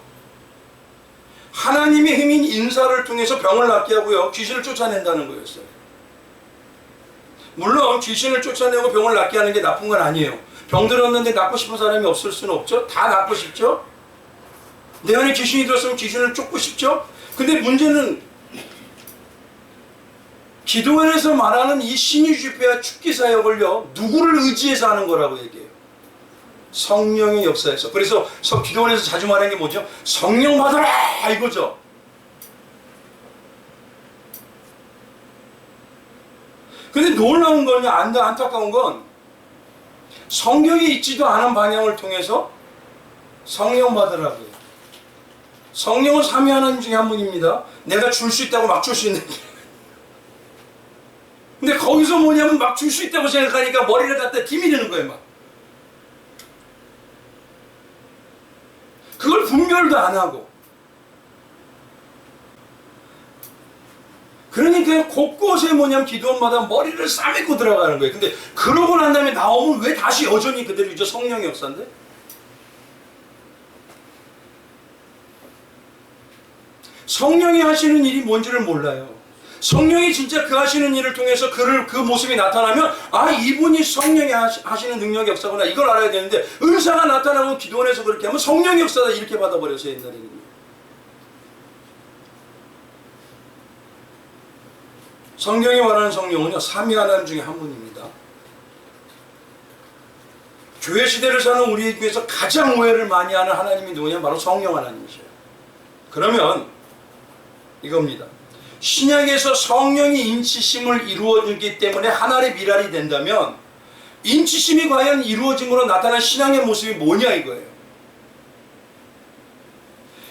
하나님의 힘인 인사를 통해서 병을 낫게 하고요, 귀신을 쫓아낸다는 거였어요. 물론 귀신을 쫓아내고 병을 낫게 하는 게 나쁜 건 아니에요. 병 들었는데 낫고 싶은 사람이 없을 수는 없죠. 다 낫고 싶죠. 내 안에 귀신이 들었으면 귀신을 쫓고 싶죠. 근데 문제는 기도원에서 말하는 이 신유 집회와 축기 사역을요, 누구를 의지해서 하는 거라고 얘기해요? 성령의 역사에서. 그래서 기도원에서 자주 말하는 게 뭐죠? 성령 받아라, 이거죠. 근데 놀라운 건요, 안타까운 건 성경에 있지도 않은 방향을 통해서 성령 받으라고요. 성령은 삼위 하나님 중에 한 분입니다. 내가 줄 수 있다고 막 줄 수 있는 게. 근데 거기서 뭐냐면 막 줄 수 있다고 생각하니까 머리를 갖다 디미르는 거예요, 막. 그걸 분별도 안 하고. 그러니까 곳곳에 뭐냐면 기도원마다 머리를 싸매고 들어가는 거예요. 근데 그러고 난 다음에 나오면 왜 다시 여전히 그대로죠? 성령의 역사인데? 성령이 하시는 일이 뭔지를 몰라요. 성령이 진짜 그 하시는 일을 통해서 그 모습이 나타나면 이분이 성령이 하시는 능력의 역사구나, 이걸 알아야 되는데 은사가 나타나고 기도원에서 그렇게 하면 성령의 역사다 이렇게 받아버렸어요, 옛날에는. 성경이 말하는 성령은요, 삼위 하나님 중에 한 분입니다. 교회 시대를 사는 우리 교회에서 가장 오해를 많이 하는 하나님이 누구냐? 바로 성령 하나님이셔요. 그러면 이겁니다. 신약에서 성령이 인치심을 이루어주기 때문에 하나의 미랄이 된다면 인치심이 과연 이루어짐으로 나타난 신앙의 모습이 뭐냐 이거예요.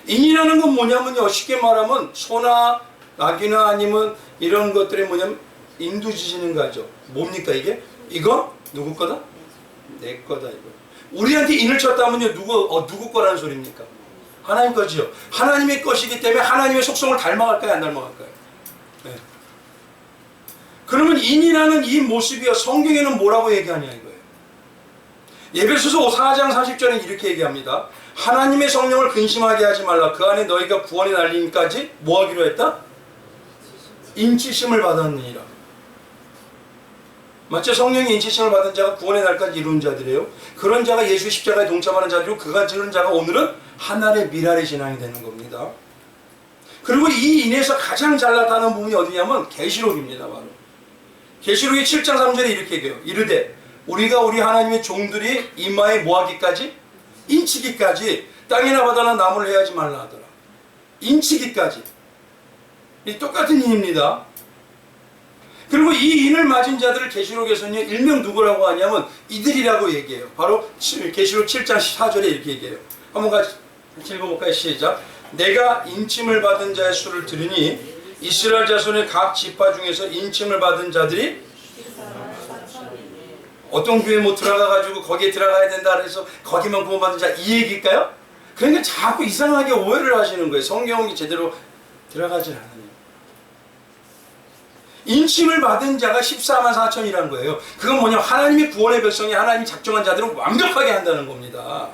인이라는 건 뭐냐면요, 쉽게 말하면 소나 낙이나 아니면 이런 것들이 뭐냐면 인두지시는 거죠. 뭡니까 이게? 이거 누구 거다? 내 거다 이거. 우리한테 인을 쳤다면요, 누구 거라는 소리입니까? 하나님 거지요. 하나님의 것이기 때문에 하나님의 속성을 닮아갈까요, 안 닮아갈까요? 네. 그러면 인이라는 이 모습이요, 성경에는 뭐라고 얘기하냐 이거예요. 에베소서 4장 40절에 이렇게 얘기합니다. 하나님의 성령을 근심하게 하지 말라. 그 안에 너희가 구원의 날림까지 뭐 하기로 했다? 인치심을 받았느니라. 맞죠? 성령이 인치심을 받은 자가 구원의 날까지 이룬 자들이에요. 그런 자가 예수 십자가에 동참하는 자들이고 그가 지른 자가 오늘은 하나의 미랄의 신앙이 되는 겁니다. 그리고 이 인에서 가장 잘 나타나는 부분이 어디냐면 계시록입니다. 바로 계시록의 7장 3절에 이렇게 얘기해요. 이르되 우리가 우리 하나님의 종들이 이마에 뭐하기까지? 인치기까지 땅이나 바다나 나무를 해하지 말라 하더라. 인치기까지. 이 똑같은 인입니다. 그리고 이 인을 맞은 자들을 계시록에서는 일명 누구라고 하냐면 이들이라고 얘기해요. 바로 계시록 7장 14절에 이렇게 얘기해요. 한번 같이 읽어볼까요? 시작. 내가 인침을 받은 자의 수를 들으니 이스라엘 자손의 각 지파 중에서 인침을 받은 자들이 어떤 교회 뭐 들어가가지고 거기에 들어가야 된다 그래서 거기만 구원받은 자, 이 얘기일까요? 그러니까 자꾸 이상하게 오해를 하시는 거예요. 성경이 제대로 들어가질 않아요. 인침을 받은 자가 14만 4천이라는 거예요. 그건 뭐냐면 하나님의 구원의 백성이 하나님이 작정한 자들은 완벽하게 한다는 겁니다.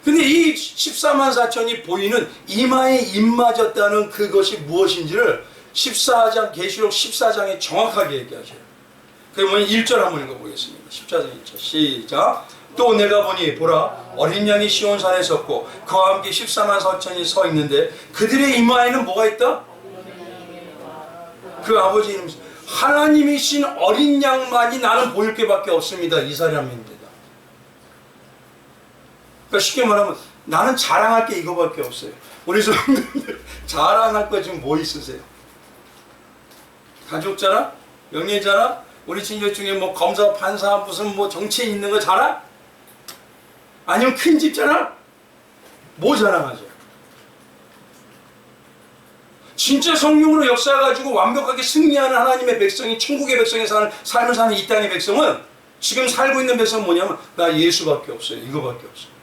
근데 이 14만 4천이 보이는 이마에 입맞았다는 그것이 무엇인지를 14장 계시록 14장에 정확하게 얘기하셔요. 그게 뭐냐 1절 한번 읽어보겠습니다. 14장 1절 시작. 또 내가 보니 보라 어린 양이 시온산에 섰고 그와 함께 14만 4천이 서 있는데 그들의 이마에는 뭐가 있다? 그 아버지 이름 하나님이신 어린 양만이 나는 보일 게밖에 없습니다. 이 사람입니다. 그러니까 쉽게 말하면 나는 자랑할 게 이거밖에 없어요. 우리 성도님들 자랑할 거 지금 뭐 있으세요? 가족 자랑? 영예 자랑? 우리 친구 중에 뭐 검사, 판사, 무슨 뭐 정치인 있는 거 자랑? 아니면 큰 집 자랑? 뭐 자랑하죠? 진짜 성령으로 역사해가지고 완벽하게 승리하는 하나님의 백성이 천국의 백성에 사는 삶을 사는 이 땅의 백성은 지금 살고 있는 백성은 뭐냐면 나 예수밖에 없어요. 이거밖에 없어요.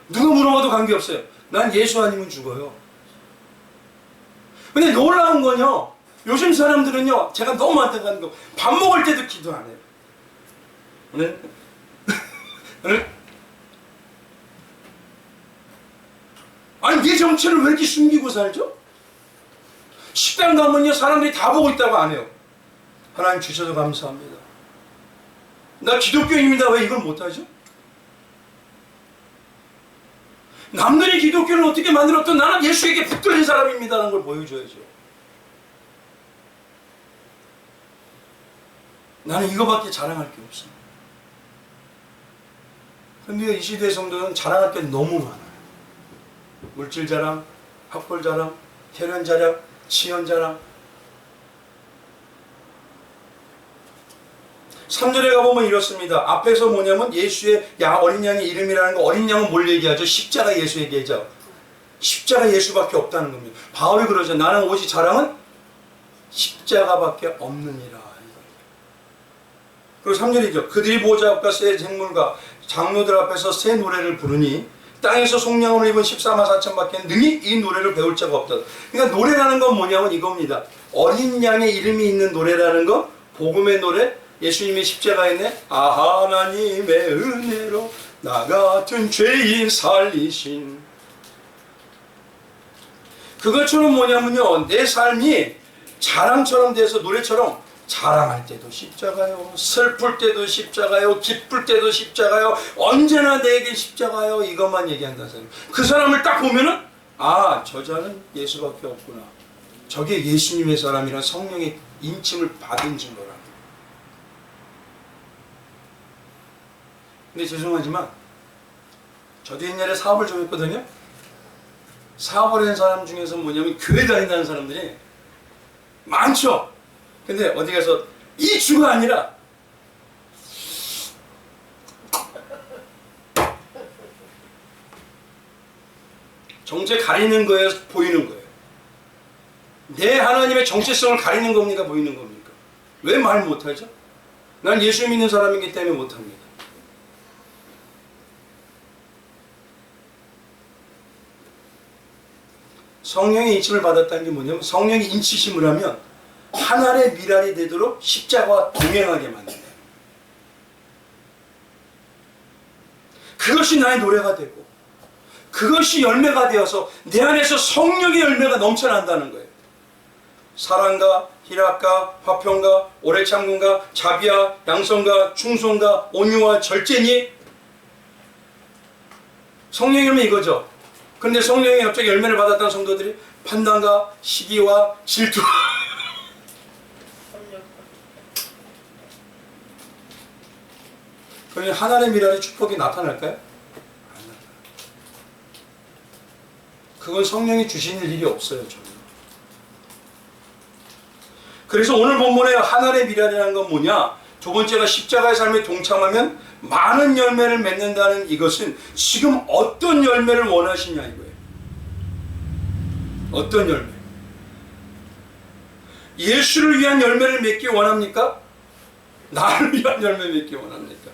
누가 물어봐도 관계없어요. 난 예수 아니면 죽어요. 근데 놀라운 건요. 요즘 사람들은요. 제가 너무 안타까운 거 밥 먹을 때도 기도 안 해요. 오늘? 오늘? 아니 내 정체를 왜 이렇게 숨기고 살죠? 식당 가면요 사람들이 다 보고 있다고 안 해요. 하나님 주셔서 감사합니다. 나 기독교인입니다. 왜 이걸 못하죠? 남들이 기독교를 어떻게 만들었든 나는 예수에게 붙들린 사람입니다라는 걸 보여줘야죠. 나는 이거밖에 자랑할 게 없어. 근데 이 시대의 성도는 자랑할 게 너무 많아요. 물질 자랑, 학벌 자랑, 혈연 자랑, 치연 자랑. 3절에 가보면 이렇습니다. 앞에서 뭐냐면 예수의 어린 양의 이름이라는 거, 어린 양은 뭘 얘기하죠? 십자가 예수 얘기하죠. 십자가 예수밖에 없다는 겁니다. 바울이 그러죠. 나는 오직 자랑은 십자가밖에 없느니라. 그리고 3절이죠. 그들이 보좌 앞과 새 쟁물과 장로들 앞에서 새 노래를 부르니 땅에서 속량을 입은 14만 4천밖에 능히 이 노래를 배울 자가 없다. 그러니까 노래라는 건 뭐냐면 이겁니다. 어린 양의 이름이 있는 노래라는 건 복음의 노래, 예수님이 십자가에 있네. 하나님의 은혜로 나 같은 죄인 살리신. 그것처럼 뭐냐면요. 내 삶이 자랑처럼 돼서 노래처럼 자랑할 때도 십자가요. 슬플 때도 십자가요. 기쁠 때도 십자가요. 언제나 내게 십자가요. 이것만 얘기한다는 사람. 그 사람을 딱 보면은 아, 저자는 예수밖에 없구나. 저게 예수님의 사람이란 성령의 인침을 받은 증거라. 근데 죄송하지만 저도 옛날에 사업을 좀 했거든요. 사업을 하는 사람 중에서 뭐냐면 교회 다닌다는 사람들이 많죠. 근데 어디 가서 이 주가 아니라 정체 가리는 거예요, 보이는 거예요. 내 하나님의 정체성을 가리는 겁니까, 보이는 겁니까? 왜 말 못하죠? 난 예수 믿는 사람이기 때문에 못합니다. 성령의 인침을 받았다는 게 뭐냐면 성령이 인치심을 하면 하늘의 미랄이 되도록 십자가와 동행하게 만든다. 그것이 나의 노래가 되고 그것이 열매가 되어서 내 안에서 성령의 열매가 넘쳐난다는 거예요. 사랑과 희락과 화평과 오래 참음과 자비와 양선과 충성과 온유와 절제니 성령의 열매 이거죠. 그런데 성령이 갑자기 열매를 받았다는 성도들이 판단과 시기와 질투 그러면 하나님의 미랄의 축복이 나타날까요? 안 나타나요. 그건 성령이 주시는 일이 없어요. 저는. 그래서 오늘 본문에 하나님의 미랄이라는 건 뭐냐? 두 번째가 십자가의 삶에 동참하면 많은 열매를 맺는다는 이것은 지금 어떤 열매를 원하시냐 이거예요. 어떤 열매? 예수를 위한 열매를 맺기 원합니까? 나를 위한 열매 맺기 원합니까?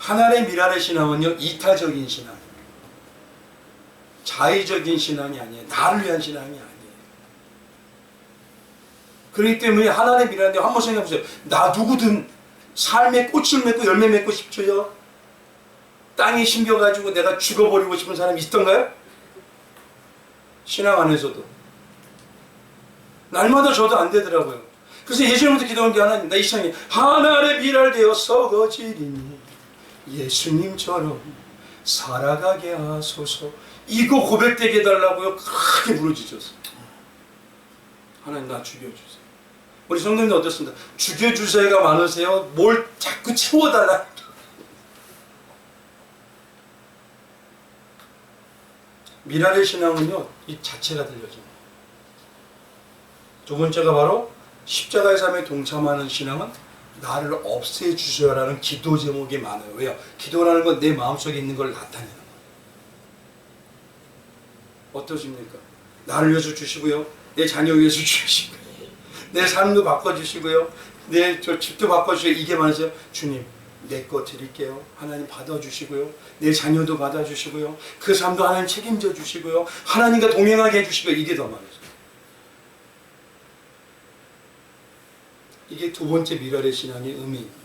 하나님의 미랄의 신앙은요, 이타적인 신앙입니다. 자의적인 신앙이 아니에요. 나를 위한 신앙이 아니에요. 그렇기 때문에 하나님의 미랄인데 한번 생각해 보세요. 나 누구든 삶의 꽃을 맺고 열매 맺고 싶죠? 땅이 심겨가지고 내가 죽어버리고 싶은 사람이 있던가요? 신앙 안에서도. 날마다 저도 안 되더라고요. 그래서 예수님부터 기도한 게 하나님, 이 시간에 하나님의 미랄 되어 썩어지리니 예수님처럼 살아가게 하소서. 이거 고백되게 해달라고요. 크게 부르짖었어요. 하나님 나 죽여주세요. 우리 성도님들 어떻습니까? 죽여주세요가 많으세요? 뭘 자꾸 채워달라. 미랄의 신앙은요, 이 자체가 들려집니다. 두 번째가 바로 십자가의 삶에 동참하는 신앙은 나를 없애주셔라는 기도 제목이 많아요. 왜요? 기도라는 건 내 마음속에 있는 걸 나타내는 거예요. 어떠십니까? 나를 위해서 주시고요, 내 자녀 위해서 주시고요, 내 삶도 바꿔주시고요, 내 집도 바꿔주시고, 이게 많으세요. 주님 내 거 드릴게요. 하나님 받아주시고요, 내 자녀도 받아주시고요, 그 삶도 하나님 책임져 주시고요, 하나님과 동행하게 해주시고요. 이게 더 많으세요. 이게 두 번째 미랄의 신앙의 의미입니다.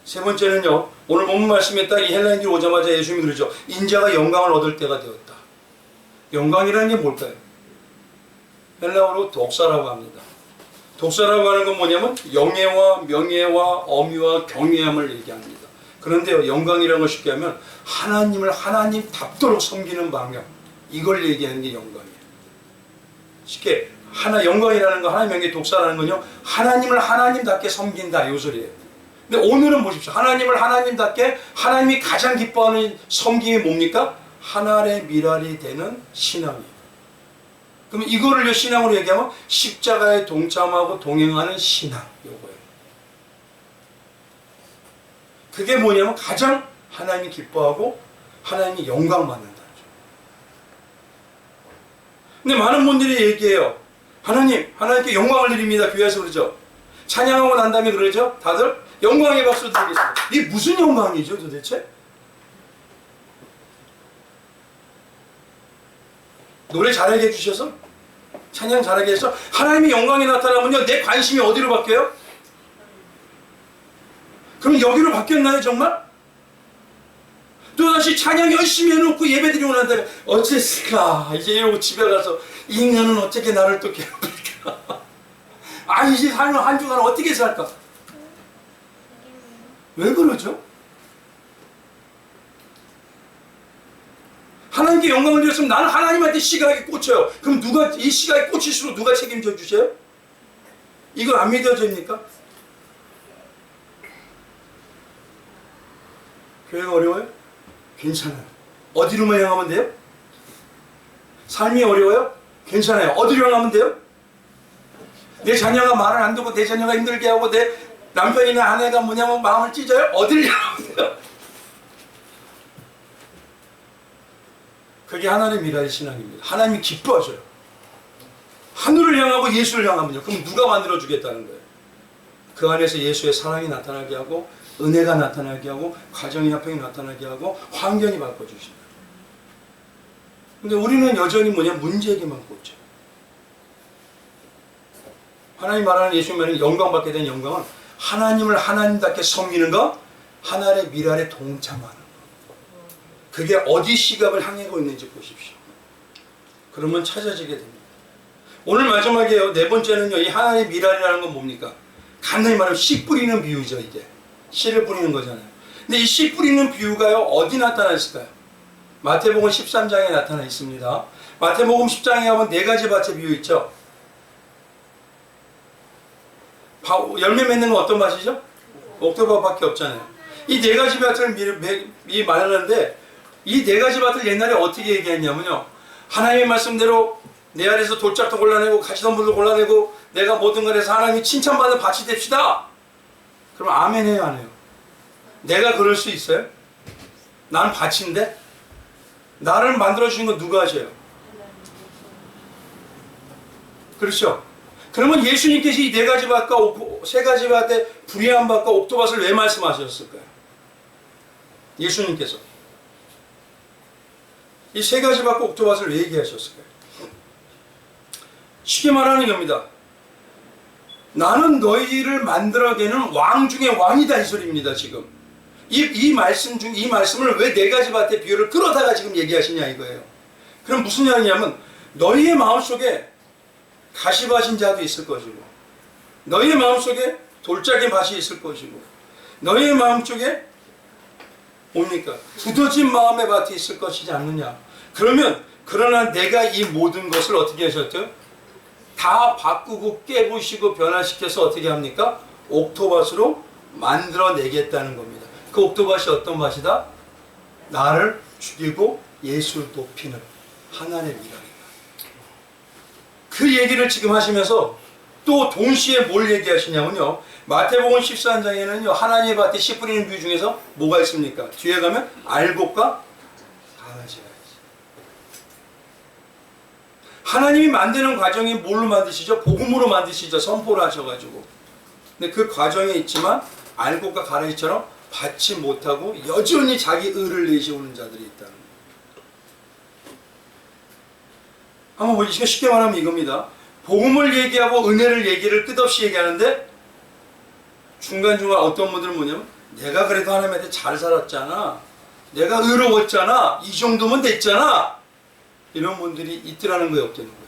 세 번째는요, 오늘 본문 말씀에 딱 이 헬라인들 오자마자 예수님이 그러죠. 인자가 영광을 얻을 때가 되었다. 영광이라는 게 뭘까요? 헬라어로 독사라고 합니다. 독사라고 하는 건 뭐냐면 영예와 명예와 엄위와 경외함을 얘기합니다. 그런데요, 영광이라는 걸 쉽게 하면 하나님을 하나님답도록 섬기는 방향, 이걸 얘기하는 게 영광이에요. 쉽게 영광이라는 거, 하나님 명예, 독사라는 건요, 하나님을 하나님답게 섬긴다, 이 소리예요. 근데 오늘은 보십시오. 하나님을 하나님답게, 하나님이 가장 기뻐하는 섬김이 뭡니까? 하나님의 미랄이 되는 신앙이에요. 그러면 이거를 신앙으로 얘기하면 십자가에 동참하고 동행하는 신앙, 요거예요. 그게 뭐냐면 가장 하나님이 기뻐하고 하나님이 영광 받는다. 근데 많은 분들이 얘기해요. 하나님께 영광을 드립니다. 교회에서 그러죠. 찬양하고 난 다음에 그러죠. 다들 영광의 박수 드리겠습니다. 이게 무슨 영광이죠, 도대체? 노래 잘하게 해주셔서, 찬양 잘하게 해서 하나님의 영광이 나타나면요, 내 관심이 어디로 바뀌어요? 그럼 여기로 바뀌었나요, 정말? 또다시 찬양 열심히 해놓고 예배 드리고 난 다음에 어쨌을까? 이제 이러고 집에 가서 이 인간은 어떻게 나를 또 괴롭힐까? 이제 삶을 한 주간 어떻게 살까? 왜 그러죠? 하나님께 영광을 드렸으면 나는 하나님한테 시각에 꽂혀요. 그럼 누가 이 시각에 꽂힐수록 누가 책임져 주세요? 이거 안 믿어집니까? 교회가 어려워요? 괜찮아요. 어디로만 향하면 돼요? 삶이 어려워요? 괜찮아요. 어디로 향하면 돼요? 내 자녀가 말을 안 듣고 내 자녀가 힘들게 하고 내 남편이나 아내가 뭐냐면 마음을 찢어요? 어디를 향하면 돼요? 그게 하나님의 미랄의 신앙입니다. 하나님이 기뻐하셔요. 하늘을 향하고 예수를 향하면요. 그럼 누가 만들어주겠다는 거예요? 그 안에서 예수의 사랑이 나타나게 하고, 은혜가 나타나게 하고, 가정의 화평이 나타나게 하고, 환경이 바꿔주십니다. 근데 우리는 여전히 문제에게만 꽂혀요. 하나님 말하는 예수님 말하는 영광받게 된 영광은 하나님을 하나님답게 섬기는 것, 하나님의 미랄에 동참하는 것. 그게 어디 시각을 향하고 있는지 보십시오. 그러면 찾아지게 됩니다. 오늘 마지막이에요. 네 번째는요, 이 하나님의 미랄이라는 건 뭡니까? 간단히 말하면 씨 뿌리는 비유죠. 이게 씨를 뿌리는 거잖아요. 근데 이 씨 뿌리는 비유가요, 어디 나타나 있을까요? 마태복음 13장에 나타나 있습니다. 마태복음 10장에 가면 네 가지 밭의 비유 있죠. 열매 맺는 건 어떤 밭이죠? 옥토밭밖에 없잖아요. 이 네 가지 밭을 말하는데, 이 네 가지 밭을 옛날에 어떻게 얘기했냐면요, 하나님의 말씀대로 내 아래에서 돌짝도 골라내고 가시덤불도 골라내고 내가 모든 걸 해서 하나님이 칭찬받는 밭이 됩시다. 그럼 아멘 해요, 안 해요? 내가 그럴 수 있어요? 나는 밭인데? 나를 만들어주신 건 누가 하셔요? 그렇죠? 그러면 예수님께서 이 네 가지 밭과 세 가지 밭에 불의한 밭과 옥토밭을 왜 말씀하셨을까요? 예수님께서. 이 세 가지 받고 옥토밭을 왜 얘기하셨을까요? 쉽게 말하는 겁니다. 나는 너희를 만들어내는 왕 중에 왕이다 이 소리입니다. 지금 이 말씀을 왜 네 가지 밭의 비유를 끌어다가 지금 얘기하시냐 이거예요. 그럼 무슨 이야기냐면 너희의 마음속에 가시밭인 자도 있을 것이고 너희의 마음속에 돌짝인 밭이 있을 것이고 너희의 마음속에 뭡니까? 굳어진 마음의 밭이 있을 것이지 않느냐. 그러나 내가 이 모든 것을 어떻게 하셨죠? 다 바꾸고 깨부시고 변화시켜서 어떻게 합니까? 옥토밭으로 만들어내겠다는 겁니다. 그 옥토밭이 어떤 밭이다? 나를 죽이고 예수를 높이는 하나님의 미랄이다. 그 얘기를 지금 하시면서 또 동시에 뭘 얘기하시냐면요. 마태복음 14장에는요. 하나님의 밭에 씨 뿌리는 비유 중에서 뭐가 있습니까? 뒤에 가면 알곡과 가지가 있어요. 하나님이 만드는 과정이 뭘로 만드시죠? 복음으로 만드시죠. 선포를 하셔가지고. 근데 그 과정에 있지만 알곡과 가라지처럼 받지 못하고 여전히 자기 의를 내세우는 자들이 있다는 거예요. 한번 보시죠. 쉽게 말하면 이겁니다. 복음을 얘기하고 은혜를 얘기를 끝없이 얘기하는데 중간중간 어떤 분들은 뭐냐면 내가 그래도 하나님한테 잘 살았잖아. 내가 의로웠잖아. 이 정도면 됐잖아. 이런 분들이 있더라는 거예요, 없다는 거예요.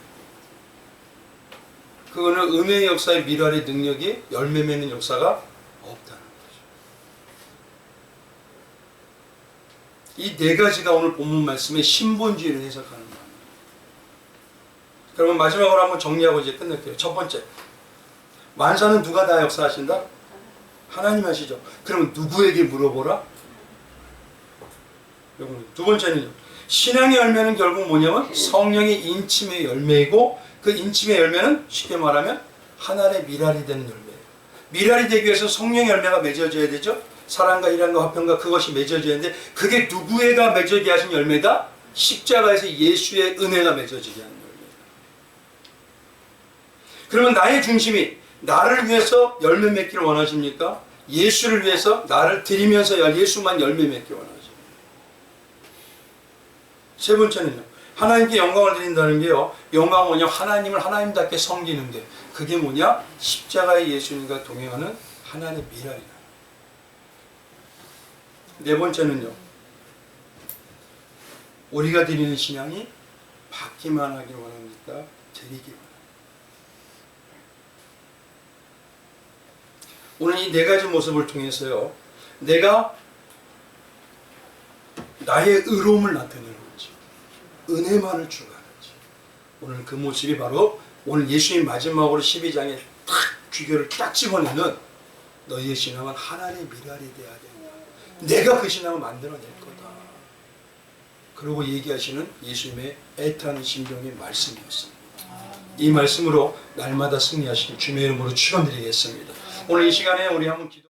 그거는 은혜의 역사의 미랄의 능력이 열매 맺는 역사가 없다는 거죠. 이 네 가지가 오늘 본문 말씀의 신본주의를 해석하는 거예요. 그러면 마지막으로 한번 정리하고 이제 끝낼게요. 첫 번째, 만사는 누가 다 역사하신다? 하나님 하시죠. 그러면 누구에게 물어보라? 두 번째는요. 신앙의 열매는 결국 뭐냐면 성령의 인침의 열매이고 그 인침의 열매는 쉽게 말하면 하나의 미랄이 되는 열매예요. 미랄이 되기 위해서 성령의 열매가 맺어져야 되죠. 사랑과 일함과 화평과 그것이 맺어져야 되는데 그게 누구에가 맺어지게 하신 열매다? 십자가에서 예수의 은혜가 맺어지게 하는 열매예요. 그러면 나의 중심이 나를 위해서 열매 맺기를 원하십니까? 예수를 위해서 나를 드리면서 예수만 열매 맺기를 원하십니까? 세 번째는요. 하나님께 영광을 드린다는 게요. 영광은 뭐냐? 하나님을 하나님답게 섬기는 게. 그게 뭐냐? 십자가의 예수님과 동행하는 하나님의 미랄이다. 네 번째는요. 우리가 드리는 신앙이 받기만 하길 원합니까? 드리기 원합니다. 오늘 이 네 가지 모습을 통해서요. 내가 나의 의로움을 나타내는 거지. 은혜만을 추구하는지. 오늘 그 모습이 바로 오늘 예수님 마지막으로 12장에 딱 귀결을 딱 집어내는 너희의 신앙은 하나님의 미랄이 되어야 된다. 내가 그 신앙을 만들어낼 거다. 그러고 얘기하시는 예수님의 애타는 심정의 말씀이었습니다. 이 말씀으로 날마다 승리하시길 주님의 이름으로 축원드리겠습니다. 오늘 이 시간에 우리 한번 기도